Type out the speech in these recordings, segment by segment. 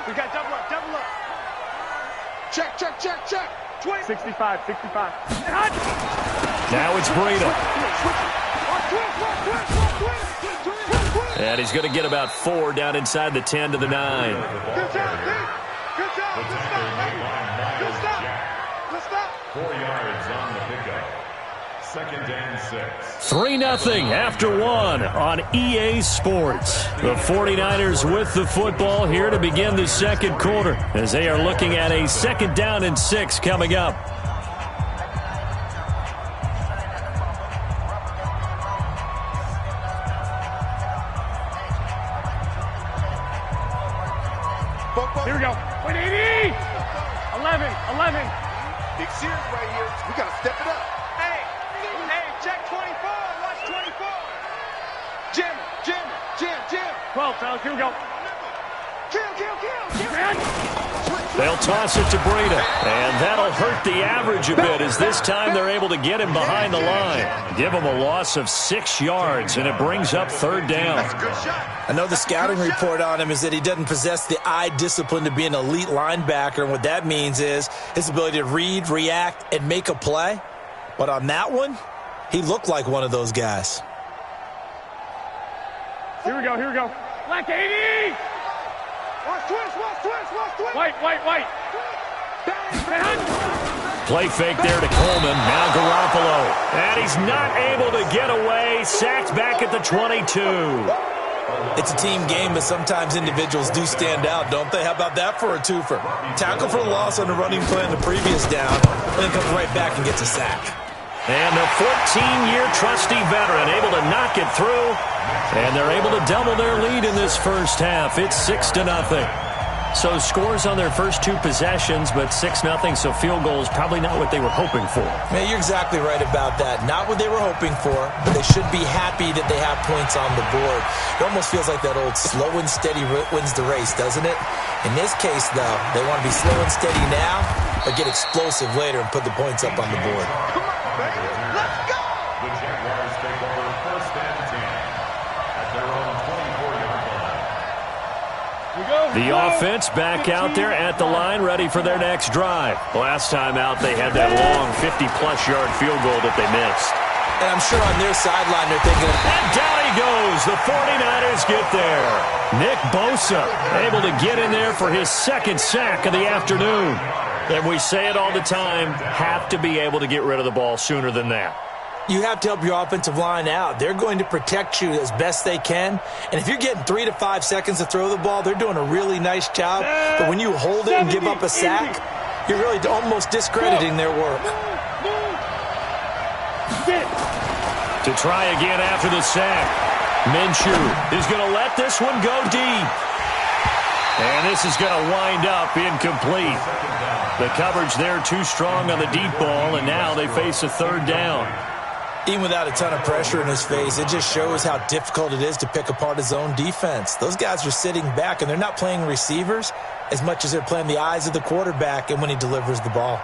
We got double up, double up. Check, check, check, check. 20. 65, 65. Now it's Breida. And he's going to get about 4 down inside the 10 to the 9. Good job, Pete. Good job. Good stop. Good stop. Good stop. 4 yards on the pickup. 2nd and 6. 3-0 after 1 on EA Sports. The 49ers with the football here to begin the second quarter as they are looking at a 2nd down and 6 coming up. Here we go. 180. 11. Big series right here. We got to step it up. Hey, check 24. Watch 24. Jim. 12, fellas. Here we go. Kill. They'll toss it to Breida, and that'll hurt the average a bit as this time they're able to get him behind the line. Give him a loss of 6 yards, and it brings up 3rd down. I know the scouting report on him is that he doesn't possess the eye discipline to be an elite linebacker, and what that means is his ability to read, react, and make a play. But on that one, he looked like one of those guys. Here we go. Black 80. Watch twist. White. Play fake there to Coleman. Now Garoppolo. And he's not able to get away. Sacked back at the 22. It's a team game, but sometimes individuals do stand out, don't they? How about that for a twofer? Tackle for loss on the running play on the previous down, and then comes right back and gets a sack. And the 14-year trusty veteran able to knock it through. And they're able to double their lead in this first half. It's 6-0. So scores on their first 2 possessions, but 6-0, so field goal is probably not what they were hoping for. Man, you're exactly right about that. Not what they were hoping for, but they should be happy that they have points on the board. It almost feels like that old slow and steady wins the race, doesn't it? In this case, though, they want to be slow and steady now, but get explosive later and put the points up on the board. Come on, baby. Let's go. The Jaguars take over 1st and 10 at their own 24-yard line. The offense back out there at the line, ready for their next drive. Last time out, they had that long 50-plus yard field goal that they missed. And I'm sure on their sideline they're thinking, and down he goes. The 49ers get there. Nick Bosa able to get in there for his 2nd sack of the afternoon. And we say it all the time, have to be able to get rid of the ball sooner than that. you have to help your offensive line out. They're going to protect you as best they can. And if you're getting 3 to 5 seconds to throw the ball, they're doing a really nice job. But when you hold it and give up a sack, you're really almost discrediting their work. To try again after the sack. Minshew is going to let this one go deep. And this is going to wind up incomplete. The coverage there too strong on the deep ball, and now they face a third down. Even without a ton of pressure in his face, it just shows how difficult it is to pick apart his own defense. Those guys are sitting back, and they're not playing receivers as much as they're playing the eyes of the quarterback and when he delivers the ball.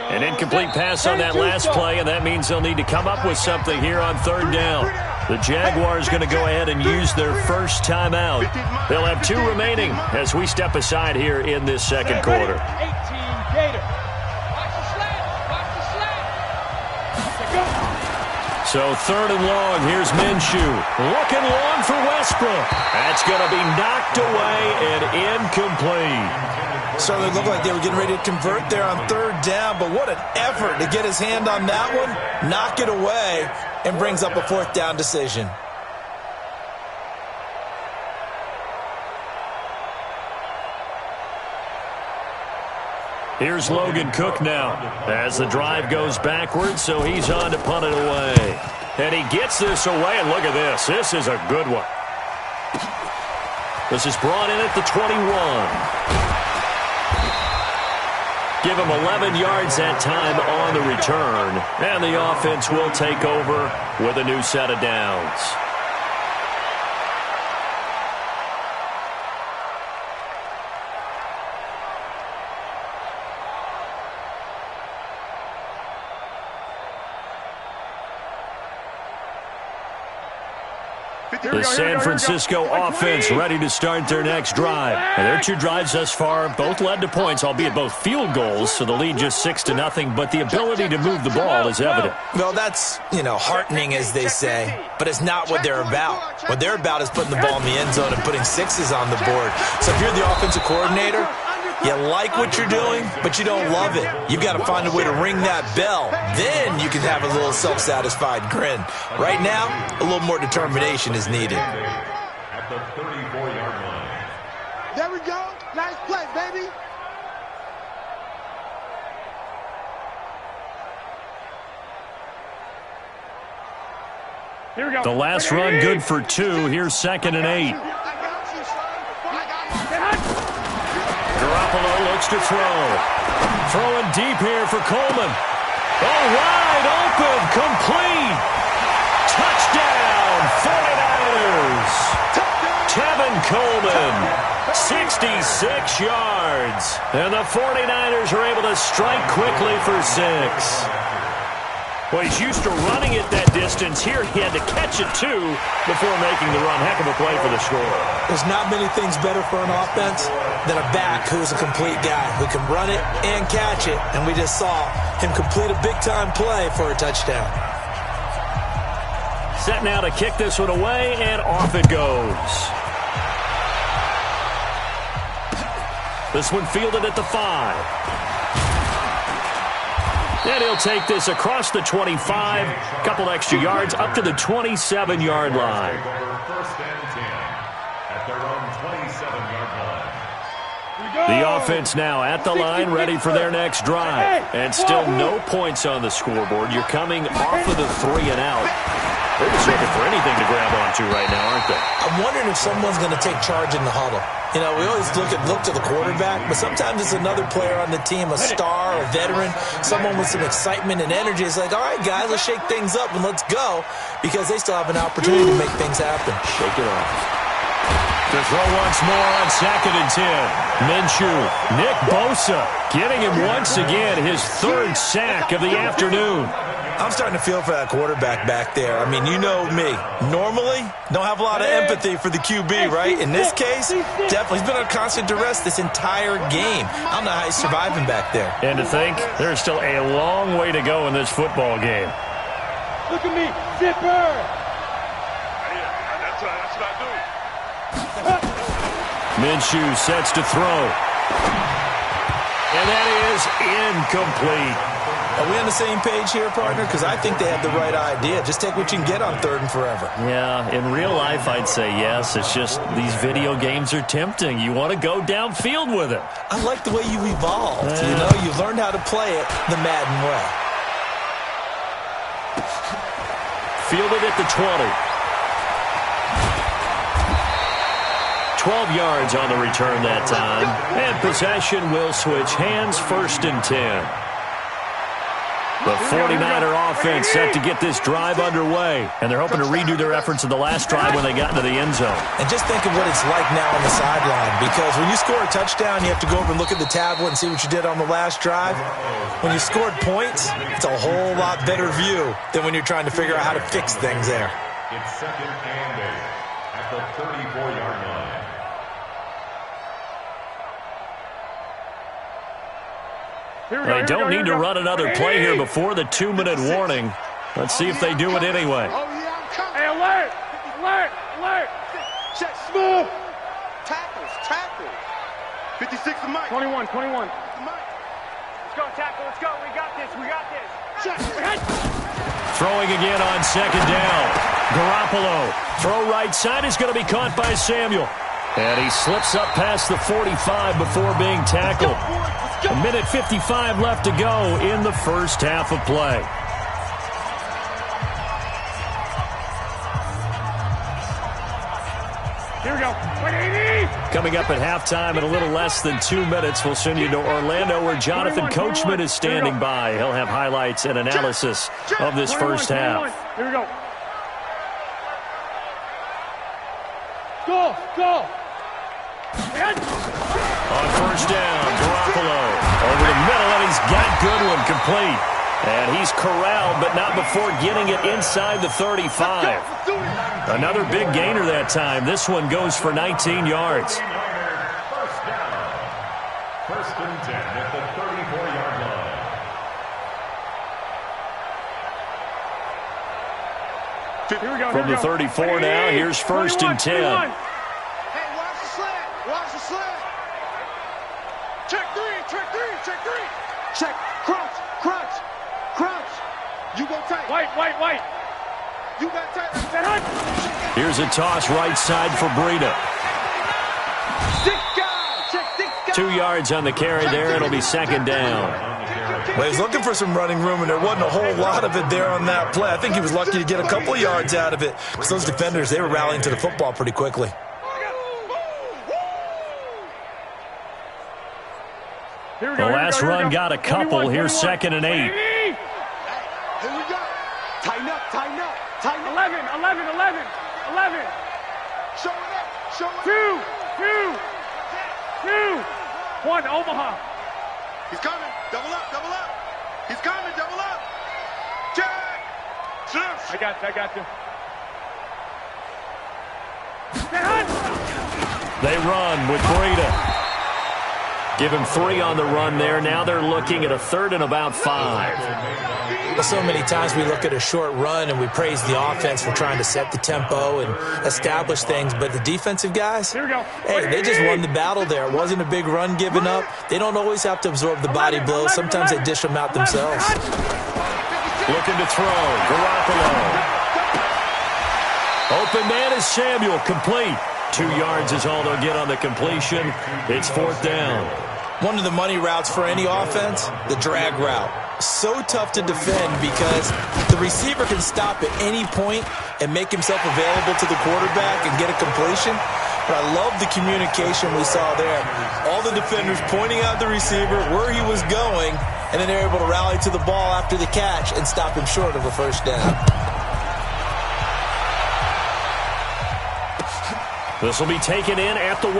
An incomplete pass on that last play, and that means they'll need to come up with something here on third down. The Jaguars going to go ahead and use their first timeout. They'll have 2 remaining as we step aside here in this second quarter. 18 Gator. So third and long, here's Minshew. Looking long for Westbrook. That's going to be knocked away and incomplete. So it looked like they were getting ready to convert there on third down, but what an effort to get his hand on that one, knock it away, and brings up a fourth down decision. Here's Logan Cook now as the drive goes backwards, so he's on to punt it away. And he gets this away, and look at this. This is a good one. This is brought in at the 21. Give him 11 yards that time on the return. And the offense will take over with a new set of downs. The San Francisco offense ready to start their next drive. And their 2 drives thus far both led to points, albeit both field goals, so the lead just 6-0, but the ability to move the ball is evident. Well, that's, heartening, as they say, but it's not what they're about. What they're about is putting the ball in the end zone and putting 6s on the board. So if you're the offensive coordinator, you like what you're doing, but you don't love it. You've got to find a way to ring that bell. Then you can have a little self-satisfied grin. Right now, a little more determination is needed. At the 34-yard line. There we go. Nice play, baby. Here we go. The last run good for 2. Here's 2nd and 8. Garoppolo looks to throw. Throwing deep here for Coleman. Oh, wide open, complete. Touchdown, 49ers. Tevin Coleman, 66 yards. And the 49ers are able to strike quickly for 6. Well, he's used to running it that distance. Here he had to catch it, too, before making the run. Heck of a play for the score. There's not many things better for an offense than a back who's a complete guy who can run it and catch it. And we just saw him complete a big-time play for a touchdown. Set now to kick this one away, and off it goes. This one fielded at the 5. And he'll take this across the 25, couple extra yards, up to the 27-yard line. First and 10 at their own 27-yard line. The offense now at the line, ready for their next drive. And still no points on the scoreboard. You're coming off of the 3 and out. They're just looking for anything to grab onto right now, aren't they? I'm wondering if someone's going to take charge in the huddle. We always look to the quarterback, but sometimes it's another player on the team, a star, a veteran, someone with some excitement and energy. It's like, all right, guys, let's shake things up and let's go, because they still have an opportunity to make things happen. Shake it off. To throw once more on 2nd and 10. Minshew, Nick Bosa, getting him once again, his 3rd sack of the afternoon. I'm starting to feel for that quarterback back there. I mean, you know me. Normally, don't have a lot of empathy for the QB, right? In this case, definitely. He's been under constant duress this entire game. I don't know how he's surviving back there. And to think, there's still a long way to go in this football game. Look at me, zipper. That's what I do. Minshew sets to throw. And that is incomplete. Are we on the same page here, partner? Because I think they have the right idea. Just take what you can get on 3rd and forever. Yeah, in real life, I'd say yes. It's just these video games are tempting. You want to go downfield with it. I like the way you evolved. You've learned how to play it the Madden way. Fielded at the 20. 12 yards on the return that time. And possession will switch hands, 1st and 10. The 49er offense set to get this drive underway. And they're hoping to redo their efforts in the last drive when they got into the end zone. And just think of what it's like now on the sideline. Because when you score a touchdown, you have to go over and look at the tablet and see what you did on the last drive. When you scored points, it's a whole lot better view than when you're trying to figure out how to fix things there. It's 2nd and 8 at the 34-yard line. They don't need to run another play here before the 2-minute warning. Let's see if they do it anyway. Hey, alert! Alert! Alert! Check, smooth! Tackles! 56 to Mike. 21. Let's go, tackle, let's go. We got this. Check. Throwing again on 2nd down. Garoppolo. Throw right side is going to be caught by Samuel. And he slips up past the 45 before being tackled. 1:55 left to go in the first half of play. Here we go. 180. Coming up at halftime in a little less than 2 minutes, we'll send you to Orlando where Jonathan Coachman is standing by. He'll have highlights and analysis of this first half. Here we go. Go, go. On first down, Garoppolo over the middle, and he's got Goodwin complete. And he's corralled, but not before getting it inside the 35. Another big gainer that time. This one goes for 19 yards. First down. First and 10 at the 34-yard line. Here we go. From the 34 now, here's first and 10. Hey, watch the slant. Watch the slant. Check three. Check three. Check three. Check. Crunch. Crunch. Crunch. You go tight. White. You got tight. Here's a toss right side for Breida. 2 yards on the carry there. It'll be second down. Well, he's looking for some running room, and there wasn't a whole lot of it there on that play. I think he was lucky to get a couple of yards out of it, because those defenders, they were rallying to the football pretty quickly. The last run got a couple. Here's second and 8. Here we go. Tighten up. 11. Show it up. 2. 1, Omaha. He's coming. Double up. He's coming. Double up. Jack. I got you. They run with Breida. Give him 3 on the run there. Now they're looking at a third and about 5. So many times we look at a short run and we praise the offense for trying to set the tempo and establish things, but the defensive guys, hey, they just won the battle there. It wasn't a big run given up. They don't always have to absorb the body blows. Sometimes they dish them out themselves. Looking to throw. Garoppolo. Open man is Samuel. Complete. 2 yards is all they'll get on the completion. It's fourth down. One of the money routes for any offense, the drag route. So tough to defend because the receiver can stop at any point and make himself available to the quarterback and get a completion. But I love the communication we saw there. All the defenders pointing out the receiver, where he was going, and then they're able to rally to the ball after the catch and stop him short of a first down. This will be taken in at the 1.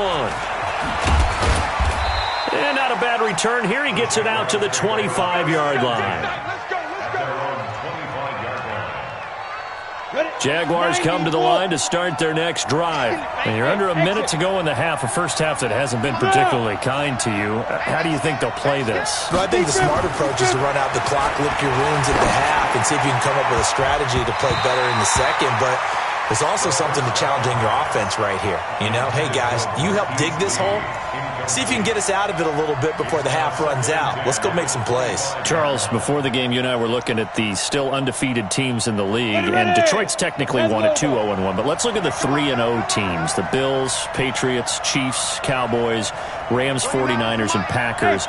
And not a bad return here. He gets it out to the 25-yard line. Jaguars come to the line to start their next drive. And you're under a minute to go in the half, a first half that hasn't been particularly kind to you. How do you think they'll play this? Well, I think the smart approach is to run out the clock, lick your wounds at the half, and see if you can come up with a strategy to play better in the second. But there's also something to challenging your offense right here. You know, hey, guys, you help dig this hole. See if you can get us out of it a little bit before the half runs out. Let's go make some plays. Charles, before the game, you and I were looking at the still undefeated teams in the league, and Detroit's technically won at 2-0-1. But let's look at the 3-0 teams. The Bills, Patriots, Chiefs, Cowboys, Rams, 49ers, and Packers.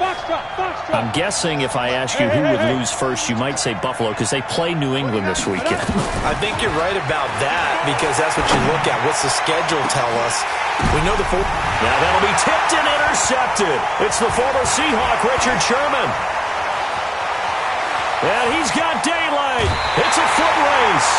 I'm guessing if I ask you who would lose first, you might say Buffalo because they play New England this weekend. I think you're right about that because that's what you look at. What's the schedule tell us? We know the fourth. Now that'll be tipped and intercepted. It's the former Seahawk, Richard Sherman. And he's got daylight. It's a foot race.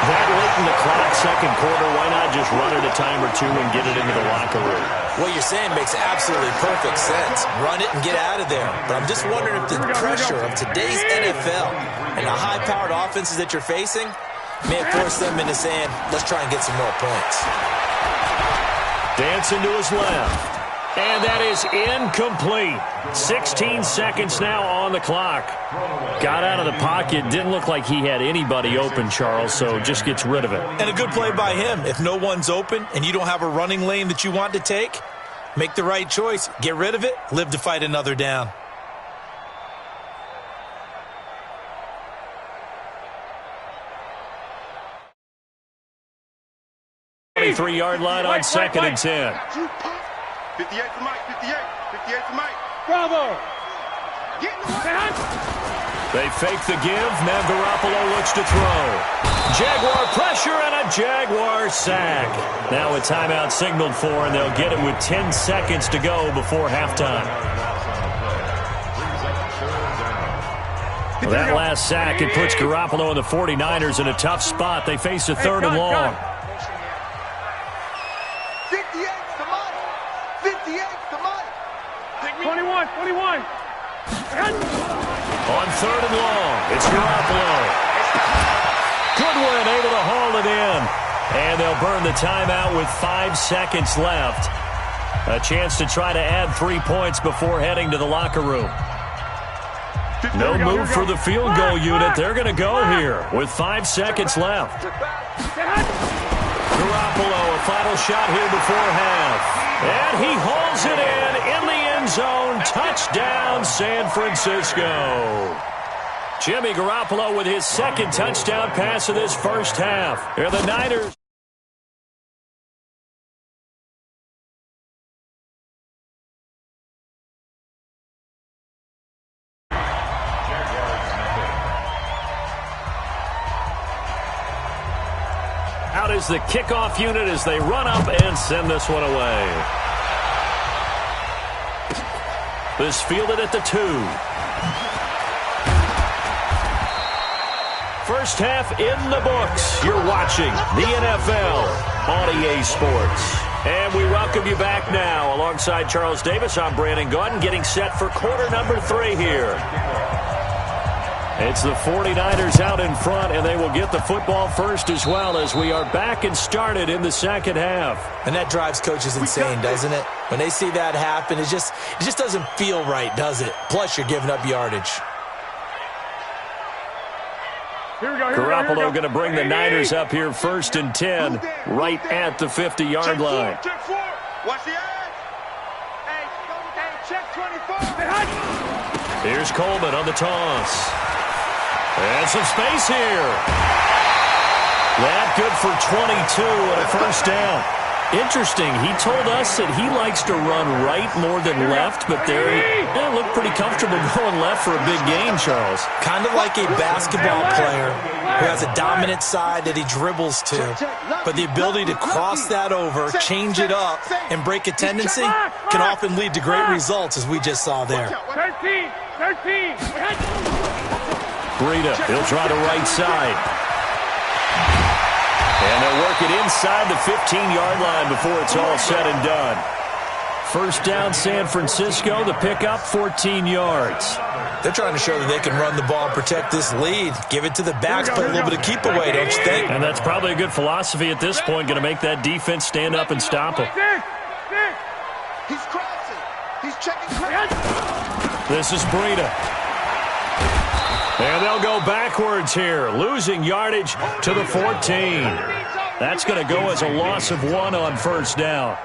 That late in the clock, second quarter, why not just run it a time or two and get it into the locker room? What you're saying makes absolutely perfect sense. Run it and get out of there. But I'm just wondering if the pressure of today's NFL and the high-powered offenses that you're facing may force them into saying, let's try and get some more points. Dancing to his left. And that is incomplete. 16 seconds now on the clock. Got out of the pocket. Didn't look like he had anybody open, Charles, so just gets rid of it. And a good play by him. If no one's open and you don't have a running lane that you want to take, make the right choice. Get rid of it. Live to fight another down. 23-yard line on second and 10. 58 for Mike, 58 for Mike. Bravo. They fake the give. Now Garoppolo looks to throw. Jaguar pressure and a Jaguar sack. Now a timeout signaled for, and they'll get it with 10 seconds to go before halftime. That last sack, it puts Garoppolo and the 49ers in a tough spot. They face a third and long. 58's the money. 58's the money. 21. On third and long, it's Garoppolo. Goodwin able to haul it in. And they'll burn the timeout with 5 seconds left. A chance to try to add 3 points before heading to the locker room. No move for the field goal unit. They're going to go here with 5 seconds left. Garoppolo, a final shot here before half. And he hauls it in the end zone. Touchdown, San Francisco. Jimmy Garoppolo with his second touchdown pass of this first half. Here the Niners. Out is the kickoff unit as they run up and send this one away. This fielded at the 2. First half in the books. You're watching the NFL on EA Sports. And we welcome you back now. Alongside Charles Davis, I'm Brandon Gaudin, getting set for quarter number 3 here. It's the 49ers out in front, and they will get the football first as well as we are back and started in the second half. And that drives coaches insane, doesn't it? When they see that happen, it just doesn't feel right, does it? Plus, you're giving up yardage. Garoppolo going to bring the Niners up here first and 10, right at the 50-yard line. Watch the eyes. Hey, check 24. Here's Coleman on the toss. And some space here. That good for 22 and a first down. Interesting, he told us that he likes to run right more than left, but they look pretty comfortable going left for a big gain, Charles. Kind of like a basketball player who has a dominant side that he dribbles to, but the ability to cross that over, change it up, and break a tendency can often lead to great results, as we just saw there. 13. Breida, he'll try the right side. And they'll work it inside the 15-yard line before it's all said and done. First down, San Francisco. The pickup, 14 yards. They're trying to show that they can run the ball and protect this lead. Give it to the backs, put a little bit of keep away, don't you think? And that's probably a good philosophy at this point, going to make that defense stand up and stop him. He's crossing. He's checking. This is Breida. And they'll go backwards here, losing yardage to the 14. That's going to go as a loss of 1 on first down.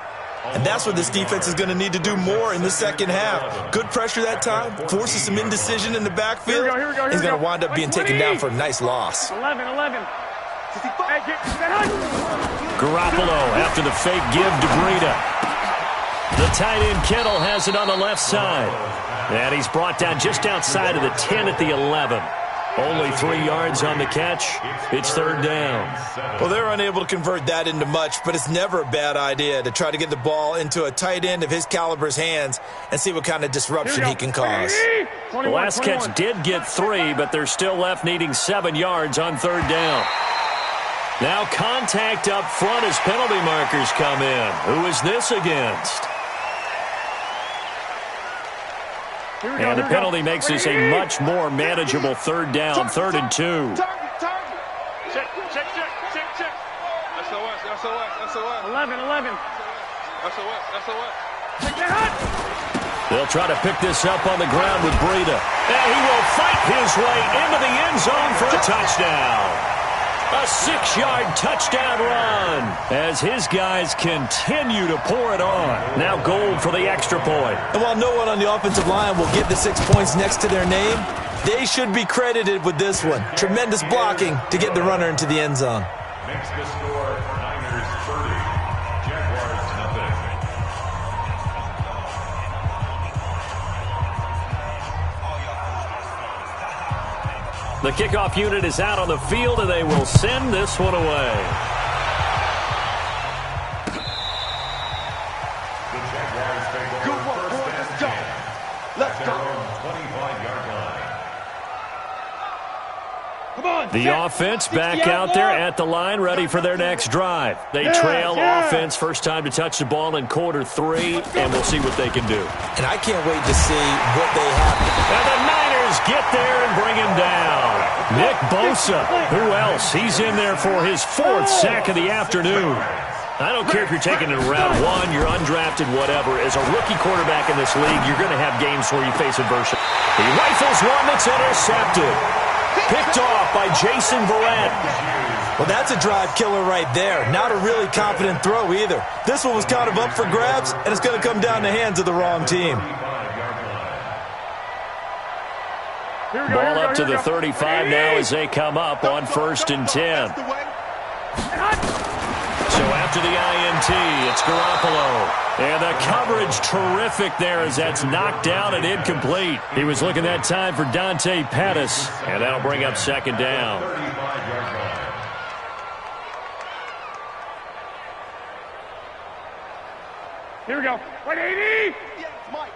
And that's what this defense is going to need to do more in the second half. Good pressure that time, forces some indecision in the backfield. He's going to wind up being taken down for a nice loss. 11. Garoppolo after the fake give to Breida. The tight end Kittle has it on the left side. And he's brought down just outside of the 10 at the 11. Only 3 yards on the catch. It's third down. Well, they're unable to convert that into much, but it's never a bad idea to try to get the ball into a tight end of his caliber's hands and see what kind of disruption he can cause. The last catch did get 3, but they're still left needing 7 yards on third down. Now contact up front as penalty markers come in. Who is this against? And the penalty makes this a much more manageable third down, 3rd and 2. Check. SOS. 11. SOS. They'll try to pick this up on the ground with Breida. And he will fight his way into the end zone for a touchdown. A 6-yard touchdown run as his guys continue to pour it on. Now Gold for the extra point. And while no one on the offensive line will get the 6 points next to their name, they should be credited with this one. Tremendous blocking to get the runner into the end zone. Makes the score Niners 30, Jaguars nothing. The kickoff unit is out on the field, and they will send this one away. The Jaguars take over first and 10. Let's go. 25-yard line. Come on. The offense back out there at the line, ready for their next drive. They trail offense, first time to touch the ball in quarter 3, and we'll see what they can do. And I can't wait to see what they have. And the Niners get there and bring him down. Nick Bosa, who else? He's in there for his 4th sack of the afternoon. I don't care if you're taking it in round 1, you're undrafted, whatever. As a rookie quarterback in this league, you're going to have games where you face adversity. He rifles one that's intercepted. Picked off by Jason Verrett. Well, that's a drive killer right there. Not a really confident throw either. This one was kind of up for grabs, and it's going to come down the hands of the wrong team. Ball up to the 35 now as they come up on 1st and 10. So after the INT, it's Garoppolo. And the coverage terrific there as that's knocked down and incomplete. He was looking that time for Dante Pettis, and that'll bring up 2nd down. Here we go. 180. Yes, Mike.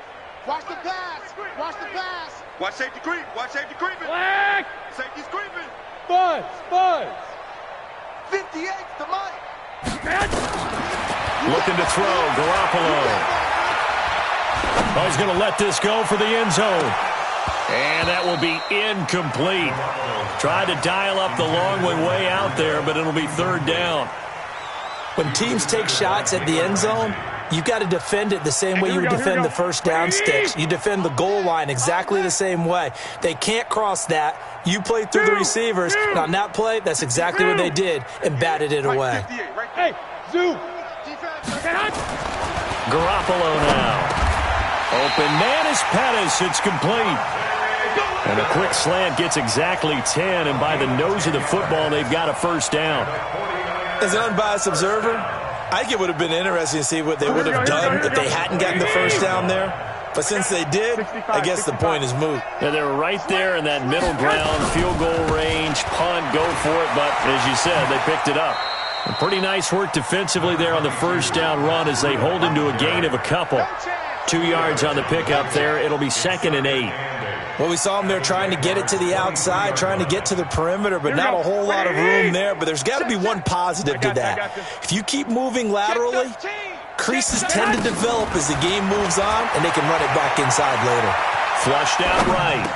Watch the pass. Watch the pass. Watch safety creep. Watch safety creeping. Black. Safety's creeping. Buzz. 58 to Mike. Looking to throw, Garoppolo. Oh, he's going to let this go for the end zone. And that will be incomplete. Tried to dial up the long way out there, but it'll be 3rd down. When teams take shots at the end zone, you've got to defend it the same way you would defend the first down sticks. You defend the goal line exactly the same way. They can't cross that. You play through the receivers. And on that play, that's exactly what they did and batted it away. Hey, Zoo. Garoppolo now. Open man is Pettis. It's complete. And a quick slant gets exactly 10, and by the nose of the football, they've got a 1st down. As an unbiased observer, I think it would have been interesting to see what they would have done if they hadn't gotten the 1st down there. But since they did, I guess the point is moot. Yeah, they were right there in that middle ground, field goal range, punt, go for it. But as you said, they picked it up. And pretty nice work defensively there on the 1st down run as they hold him to a gain of a couple. 2 yards on the pickup there. It'll be 2nd and 8. Well, we saw them there trying to get it to the outside, trying to get to the perimeter, but not a whole lot of room there. But there's got to be one positive to that. If you keep moving laterally, creases tend to develop as the game moves on, and they can run it back inside later. Flushed out right.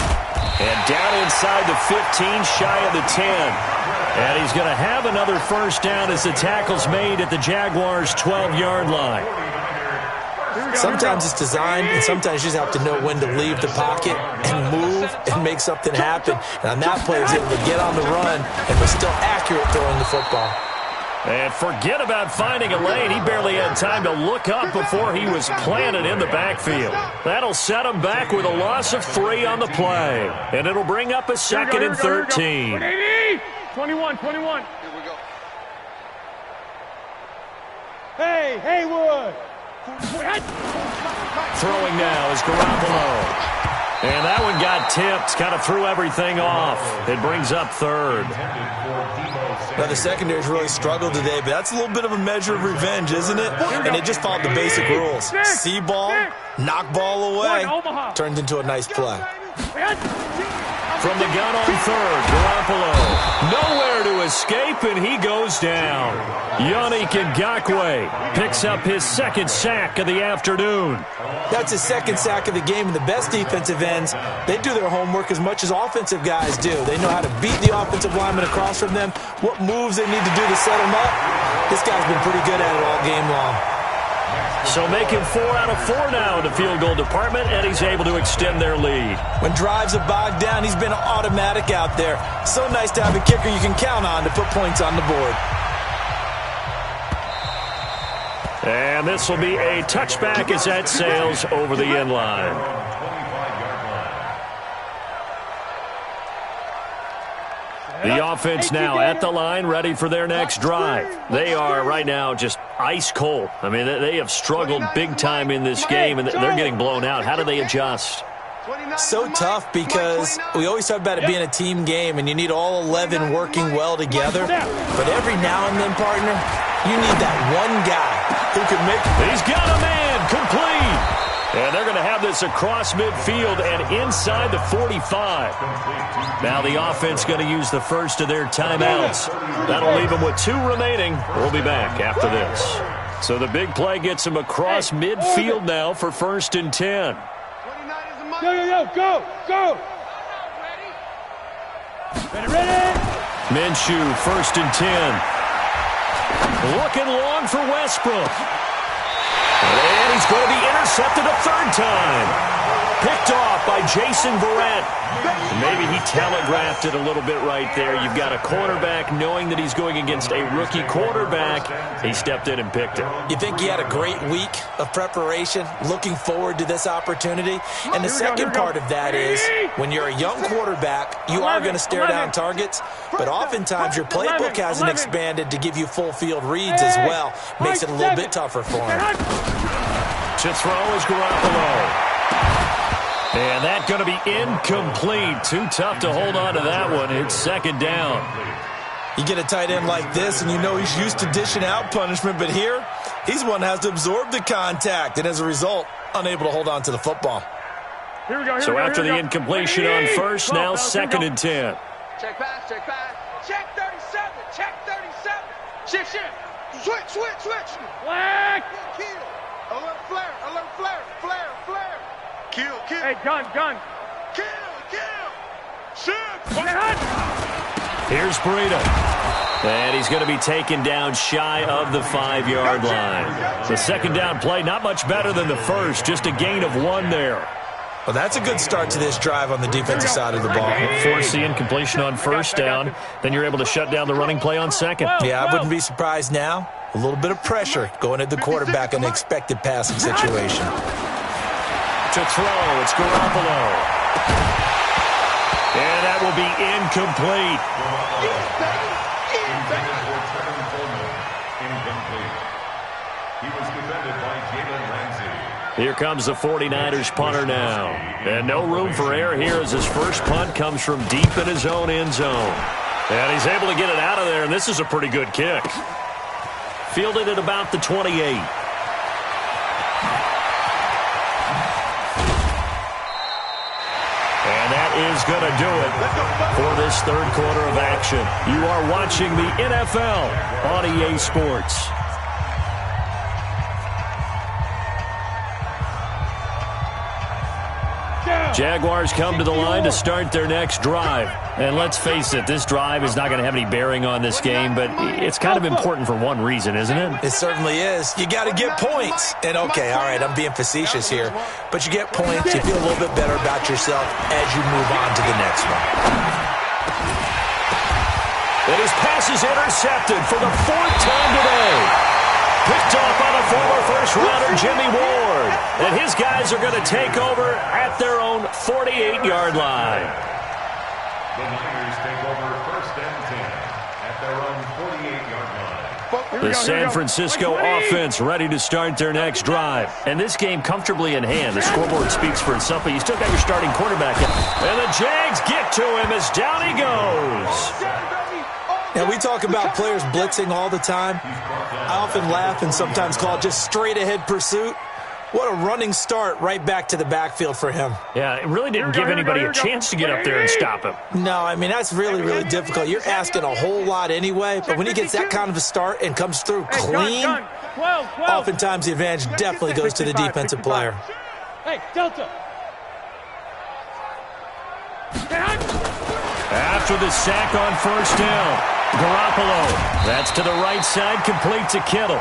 And down inside the 15, shy of the 10. And he's going to have another 1st down as the tackle's made at the Jaguars' 12-yard line. Sometimes it's designed, and sometimes you just have to know when to leave the pocket and move and make something happen. And on that play, he was able to get on the run and was still accurate throwing the football. And forget about finding a lane. He barely had time to look up before he was planted in the backfield. That'll set him back with a loss of 3 on the play. And it'll bring up a 2nd and 13. 21. Here we go. Hey, Haywood. Throwing now is Garoppolo. And that one got tipped, kind of threw everything off. It brings up 3rd. Now, the secondary's really struggled today, but that's a little bit of a measure of revenge, isn't it? And they just followed the basic rules. See ball, knock ball away, turned into a nice play. From the gun on 3rd, Garoppolo. Nowhere to escape, and he goes down. Yannick Ngakoue picks up his 2nd sack of the afternoon. That's his 2nd sack of the game, and the best defensive ends, they do their homework as much as offensive guys do. They know how to beat the offensive lineman across from them, what moves they need to do to set them up. This guy's been pretty good at it all game long. So making 4 out of 4 now in the field goal department, and he's able to extend their lead. When drives are bogged down, he's been automatic out there. So nice to have a kicker you can count on to put points on the board. And this will be a touchback as that sails over the end line. The offense now at the line, ready for their next drive. They are right now just ice cold. I mean, they have struggled big time in this game, and they're getting blown out. How do they adjust? So tough because we always talk about it being a team game and you need all 11 working well together. But every now and then, partner, you need that one guy who can make it. He's got a man complete. And they're going to have this across midfield and inside the 45. Now the offense going to use the first of their timeouts. That'll leave them with 2 remaining. We'll be back after this. So the big play gets them across midfield now for 1st and 10. Go! Ready? Minshew, 1st and 10. Looking long for Westbrook. And he's going to be intercepted a 3rd time. Picked off by Jason Verrett. Maybe he telegraphed it a little bit right there. You've got a quarterback knowing that he's going against a rookie quarterback. He stepped in and picked it. You think he had a great week of preparation, looking forward to this opportunity? And the second part of that is when you're a young quarterback, you are going to stare down targets, but oftentimes your playbook hasn't expanded to give you full field reads as well. Makes it a little bit tougher for him. To throw is Garoppolo. And that's going to be incomplete. Too tough to hold on to that one. It's 2nd down. You get a tight end like this, and you know he's used to dishing out punishment, but here, he's one that has to absorb the contact, and as a result, unable to hold on to the football. So after the incompletion on first, now 2nd and 10. Check pass. Check 37. Check 37. Shift. Switch. Black. Kill. Alert flare. Kill. Hey, gun. Kill. Shoot. Here's Breida. And he's going to be taken down shy of the 5-yard line. The 2nd down play, not much better than the first, just a gain of 1 there. Well, that's a good start to this drive on the defensive side of the ball. Force the incompletion on 1st down, then you're able to shut down the running play on 2nd. Yeah, I wouldn't be surprised now. A little bit of pressure going at the quarterback in an expected passing situation. To throw, it's Garoppolo. And that will be incomplete. He was defended by Jalen Ramsey. Here comes the 49ers punter now. And no room for error here as his first punt comes from deep in his own end zone. And he's able to get it out of there, and this is a pretty good kick. Fielded at about the 28. And that is going to do it for this 3rd quarter of action. You are watching the NFL on EA Sports. Jaguars come to the line to start their next drive. And let's face it, this drive is not going to have any bearing on this game, but it's kind of important for one reason, isn't it? It certainly is. You got to get points. And okay, all right, I'm being facetious here, but you get points, you feel a little bit better about yourself as you move on to the next one. And his pass is intercepted for the 4th time today. Picked off by the former first-rounder Jimmy Ward. And his guys are going to take over at their own 48-yard line. The Niners take over 1st and 10 at their own 48-yard line. The San Francisco offense ready to start their next drive. And this game comfortably in hand. The scoreboard speaks for itself, but you still got your starting quarterback. And the Jags get to him as down he goes. Now, we talk about players blitzing all the time. I often laugh and sometimes call it just straight-ahead pursuit. What a running start right back to the backfield for him. Yeah, it really didn't give anybody a chance to get up there and stop him. No, I mean, that's really, really difficult. You're asking a whole lot anyway, but when he gets that kind of a start and comes through clean, oftentimes the advantage definitely goes to the defensive player. Hey, Delta. After the sack on 1st down, Garoppolo, that's to the right side, complete to Kittle.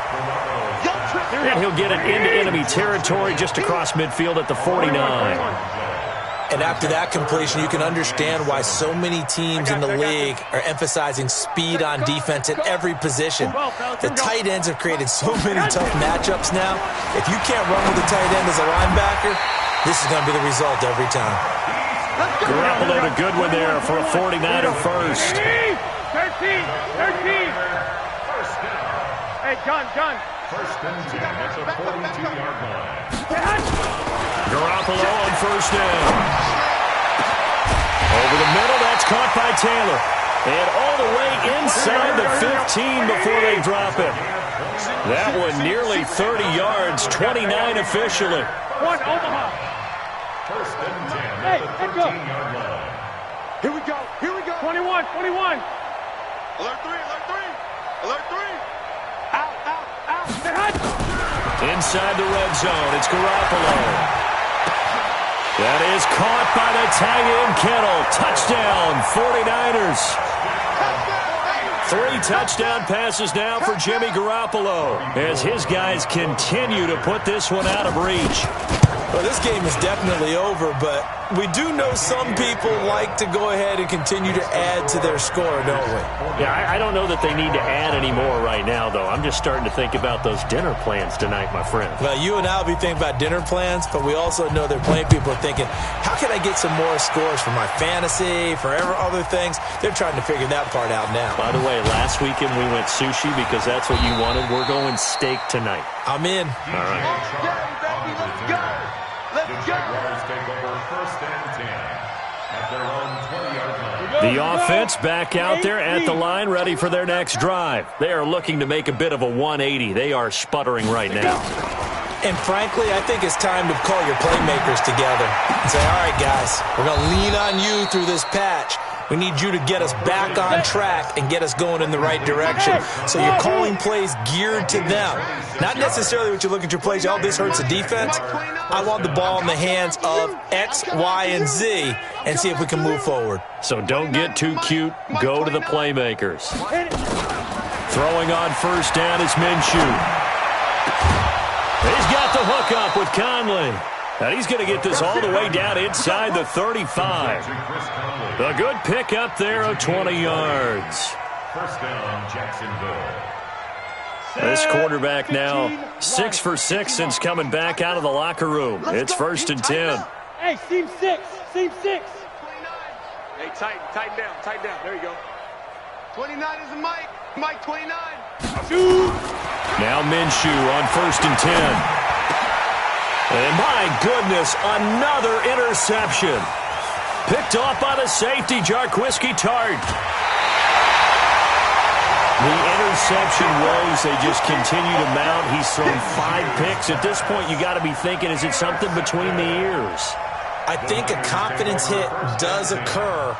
And he'll get it into enemy territory just across midfield at the 49. And after that completion, you can understand why so many teams in the league are emphasizing speed on defense at every position. The tight ends have created so many tough matchups now. If you can't run with the tight end as a linebacker, this is going to be the result every time. Garoppolo a good one there for a 49er first. 13. Hey, gun. 1st and 10 at the 42-yard line. Garoppolo on first down. Over the middle, that's caught by Taylor. And all the way inside the 15 before they drop it. That one nearly 30 yards, 29 officially. One, Omaha. First and 10 Hey, at the let's go. 13-yard line. Here we go. Here we go. 21, 21. Alert 3, alert 3. Alert 3. Out, out, out. Stay hot. Inside the red zone, it's Garoppolo. That is caught by the tight end Kittle. Touchdown, 49ers. 3 touchdown passes now for Jimmy Garoppolo as his guys continue to put this one out of reach. Well, this game is definitely over, but we do know some people like to go ahead and continue to add to their score, don't we? Yeah, I don't know that they need to add any more right now, though. I'm just starting to think about those dinner plans tonight, my friend. Well, you and I will be thinking about dinner plans, but we also know they're playing people are thinking, how can I get some more scores for my fantasy, for other things? They're trying to figure that part out now. By the way, last weekend we went sushi because that's what you wanted. We're going steak tonight. I'm in. All right. Let's go. Let's The go. Jaguars take over first and 10 at their own 20-yard line. The offense back out there at the line, ready for their next drive. They are looking to make a bit of a 180. They are sputtering right now. And frankly, I think it's time to call your playmakers together and say, all right, guys, we're going to lean on you through this patch. We need you to get us back on track and get us going in the right direction. So you're calling plays geared to them. Not necessarily what you look at your plays, oh, this hurts the defense. I want the ball in the hands of X, Y, and Z and see if we can move forward. So don't get too cute. Go to the playmakers. Throwing on first down is Minshew. He's got the hook up with Conley. And he's going to get this all the way down inside the 35. A good pick up there of 20 yards. First down, Jacksonville. This quarterback now 6 for 6 since coming back out of the locker room. It's first and 10. Hey, seam 6. Seam 6. Hey, tighten down. There you go. 29 is a Mike. Mike 29. Shoot. Now Minshew on first and 10. And my goodness, another interception. Picked off by the safety, Jarquiski Tart. The interception woes, they just continue to mount. He's thrown 5 picks. At this point, you got to be thinking, is it something between the ears? I think a confidence hit does occur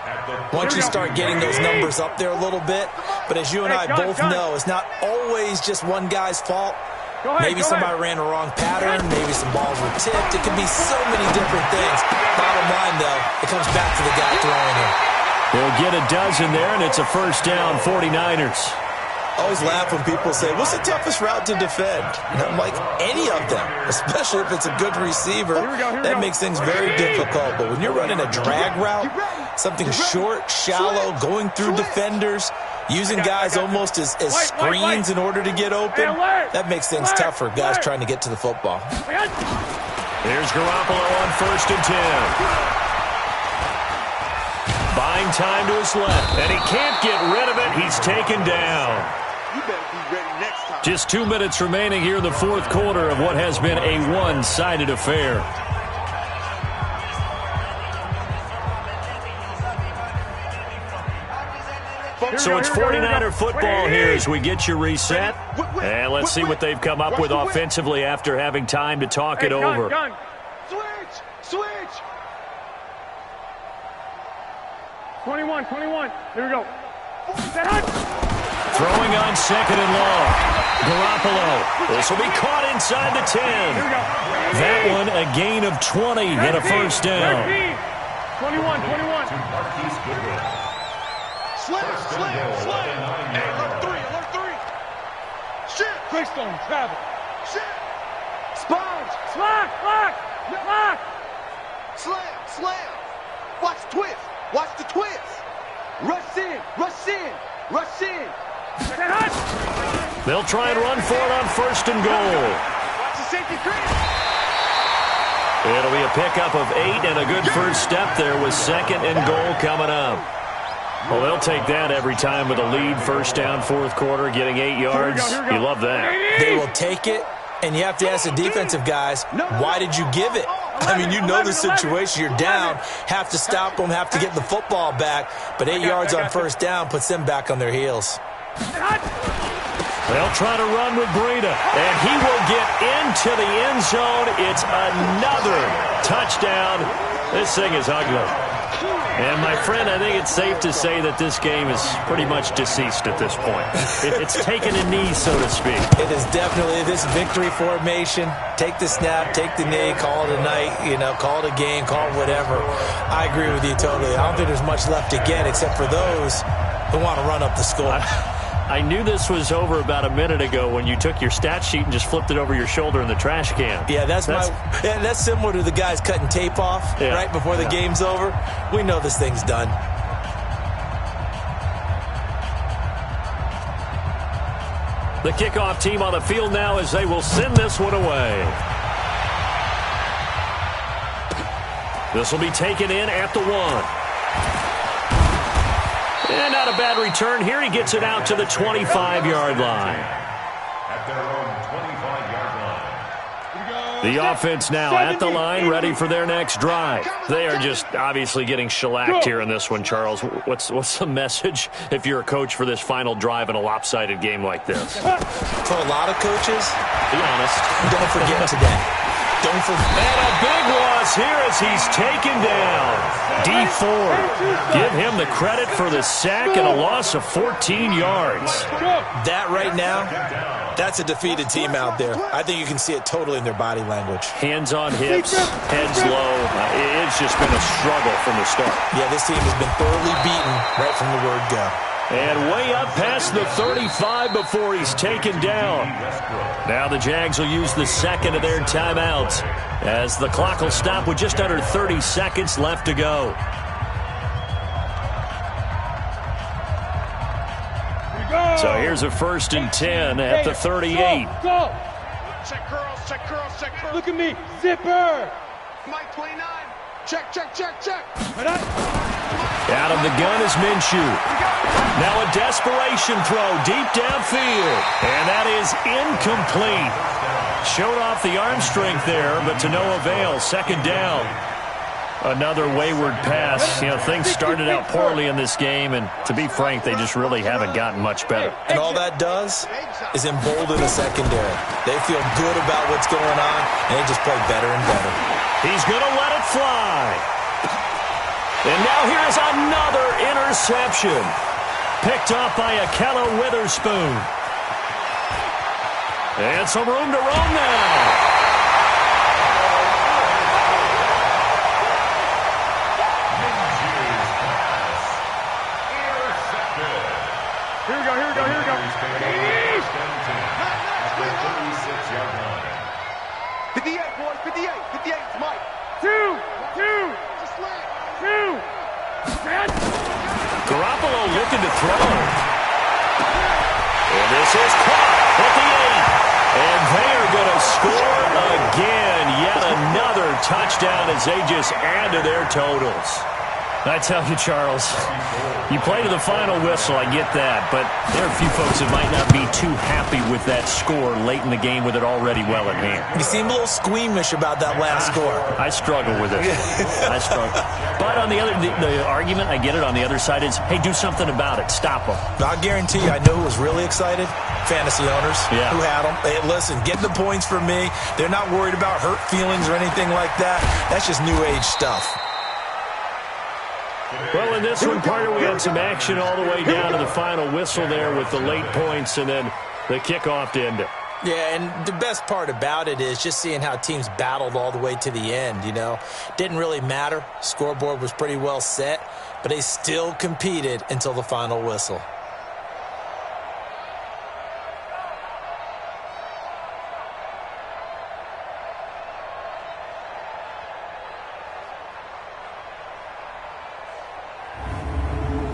once you start getting those numbers up there a little bit. But as you and I both know, it's not always just one guy's fault. Maybe somebody ran a wrong pattern. Maybe some balls were tipped. It could be so many different things. Bottom line, though, it comes back to the guy throwing it. They'll get a dozen there, and it's a first down, 49ers. I always laugh when people say, what's the toughest route to defend? And I'm like, any of them, especially if it's a good receiver. That makes things very difficult. But when you're running a drag route, something short, shallow, going through defenders, using guys almost as screens in order to get open, that makes things tough for guys trying to get to the football. Here's Garoppolo on first and 10. Buying time to his left, and he can't get rid of it. He's taken down. You better be ready next time. Just 2 minutes remaining here in the fourth quarter of what has been a one-sided affair. So it's 49er football here as we get you reset. And let's see what they've come up with offensively after having time to talk it over. Switch. 21. Here we go. Throwing on second and long. Garoppolo. This will be caught inside the 10. That one a gain of 20 and a first down. 21. Slam. Hey, alert 3. Shit. Greystone, travel. Shit. Sponge. Lock. Slam. Watch the twist. Rush in. They'll try and run for it on first and goal. Watch the safety creep. It'll be a pickup of 8 and a good first step there with second and goal coming up. Well, they'll take that every time with a lead, first down, fourth quarter, getting 8 yards. You love that. They will take it, and you have to ask the defensive guys, why did you give it? I mean, you know the situation. You're down, have to stop them, have to get the football back, but 8 yards on first down puts them back on their heels. They'll try to run with Breida, and he will get into the end zone. It's another touchdown. This thing is ugly. And, my friend, I think it's safe to say that this game is pretty much deceased at this point. It's taken a knee, so to speak. It is definitely this victory formation. Take the snap, take the knee, call it a night, call it a game, call it whatever. I agree with you totally. I don't think there's much left to get except for those who want to run up the score. I knew this was over about a minute ago when you took your stat sheet and just flipped it over your shoulder in the trash can. Yeah, that's similar to the guys cutting tape off right before the game's over. We know this thing's done. The kickoff team on the field now as they will send this one away. This will be taken in at the 1. And not a bad return here. He gets it out to the 25-yard line. At their own 25-yard line. The offense now at the line, ready for their next drive. They are just obviously getting shellacked here in this one, Charles. What's the message if you're a coach for this final drive in a lopsided game like this? For a lot of coaches, be honest, don't forget today. Don't forget. And a big loss here as he's taken down. D Ford. Give him the credit for the sack and a loss of 14 yards. That right now, that's a defeated team out there. I think you can see it totally in their body language. Hands on hips, heads low. It's just been a struggle from the start. Yeah, this team has been thoroughly beaten right from the word go. And way up past the 35 before he's taken down. Now the Jags will use the second of their timeouts as the clock will stop with just under 30 seconds left to go. So here's a 1st and 10 at the 38. Go. Check curls, check curls, check curls. Look at me. Zipper. Mike 29. Check. Out of the gun is Minshew. Now a desperation throw deep downfield. And that is incomplete. Showed off the arm strength there, but to no avail. 2nd down. Another wayward pass. Things started out poorly in this game, and to be frank, they just really haven't gotten much better. And all that does is embolden the secondary. They feel good about what's going on, and they just play better and better. He's going to let it fly. And now here's another interception. Picked up by Akella Witherspoon. And some room to roam now. Here we go. 58, boys, 58. 58, it's Mike. 2. Garoppolo looking to throw. And this is caught at the 8. And they are going to score again. Yet another touchdown as they just add to their totals. I tell you, Charles, you play to the final whistle, I get that, but there are a few folks that might not be too happy with that score late in the game with it already well in hand. You seem a little squeamish about that last score. I struggle with it. I struggle. But on the argument, I get it, on the other side is, hey, do something about it. Stop them. I guarantee you, I know who was really excited. Fantasy owners who had them. Hey, listen, get the points for me. They're not worried about hurt feelings or anything like that. That's just new age stuff. Well, in this one, Carter, we had some action all the way down to the final whistle there with the late points and then the kickoff to end it. Yeah, and the best part about it is just seeing how teams battled all the way to the end, Didn't really matter. Scoreboard was pretty well set, but they still competed until the final whistle.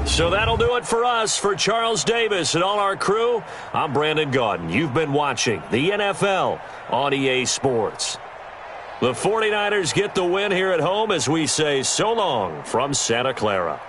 So that'll do it for us. For Charles Davis and all our crew, I'm Brandon Gaudin. You've been watching the NFL on EA Sports. The 49ers get the win here at home as we say so long from Santa Clara.